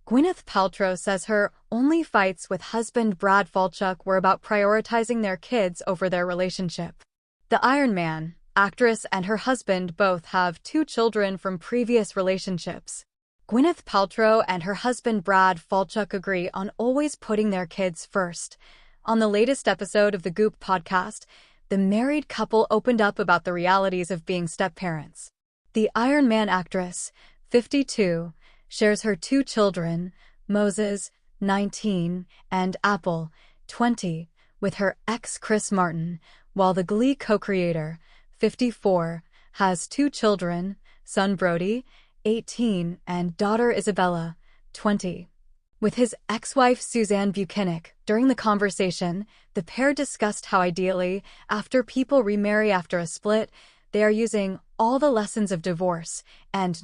Gwyneth Paltrow says her only fights with husband Brad Falchuk were about prioritizing their kids over their relationship. The Iron Man actress and her husband both have 2 children from previous relationships. Gwyneth Paltrow and her husband Brad Falchuk agree on always putting their kids first. On the latest episode of the Goop podcast, the married couple opened up about the realities of being step-parents. The Iron Man actress, 52, shares her 2 children, Moses, 19, and Apple, 20, with her ex Chris Martin, while the Glee co-creator, 54, has 2 children, son Brody, 18, and daughter Isabella, 20. With his ex-wife Suzanne Buchanan. During the conversation, the pair discussed how ideally, after people remarry after a split, they are using all the lessons of divorce and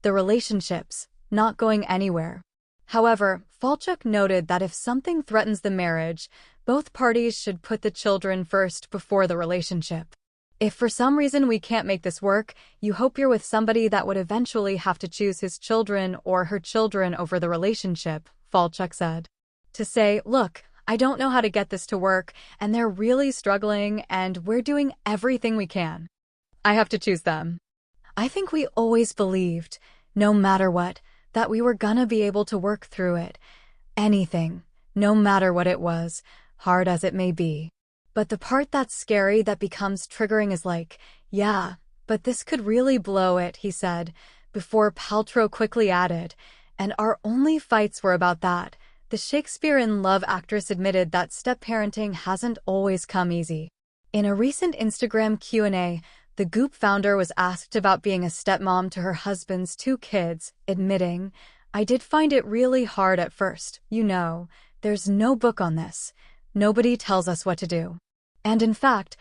the relationship's not going anywhere. However, Falchuk noted that if something threatens the marriage, both parties should put the children first before the relationship. If for some reason we can't make this work, you hope you're with somebody that would eventually have to choose his children or her children over the relationship, Falchuk said. To say, look, I don't know how to get this to work, and they're really struggling, and we're doing everything we can. I have to choose them. I think we always believed, no matter what, that we were gonna be able to work through it. Anything, no matter what it was, hard as it may be. But the part that's scary that becomes triggering is like, yeah, but this could really blow it, he said, before Paltrow quickly added, and our only fights were about that. The Shakespeare in Love actress admitted that step-parenting hasn't always come easy. In a recent Instagram Q&A, the Goop founder was asked about being a stepmom to her husband's 2 kids, admitting, I did find it really hard at first, there's no book on this. Nobody tells us what to do. And in fact,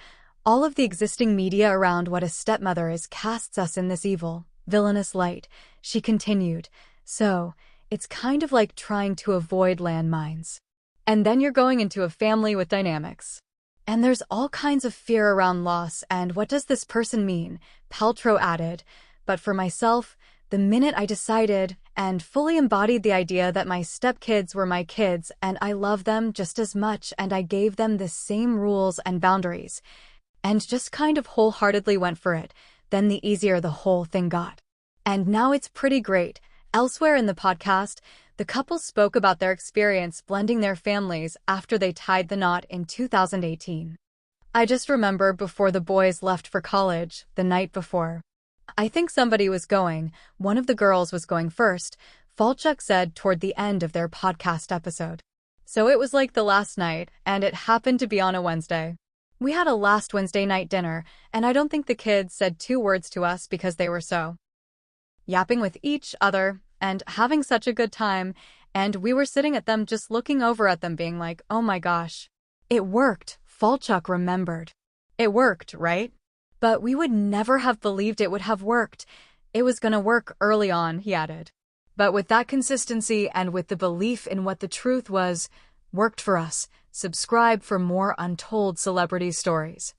all of the existing media around what a stepmother is casts us in this evil, villainous light, she continued. So, it's kind of like trying to avoid landmines. And then you're going into a family with dynamics. And there's all kinds of fear around loss and what does this person mean, Paltrow added. But for myself, the minute I decided and fully embodied the idea that my stepkids were my kids and I love them just as much and I gave them the same rules and boundaries, and just kind of wholeheartedly went for it, then the easier the whole thing got. And now it's pretty great. Elsewhere in the podcast, the couple spoke about their experience blending their families after they tied the knot in 2018. I just remember before the boys left for college, the night before. I think somebody was going, one of the girls was going first, Falchuk said toward the end of their podcast episode. So it was like the last night, and it happened to be on a Wednesday. We had a last Wednesday night dinner, and I don't think the kids said 2 words to us because they were so yapping with each other and having such a good time, and we were sitting at them just looking over at them being like, oh my gosh. It worked, Falchuk remembered. It worked, right? But we would never have believed it would have worked. It was gonna work early on, he added. But with that consistency and with the belief in what the truth was, worked for us. Subscribe for more untold celebrity stories.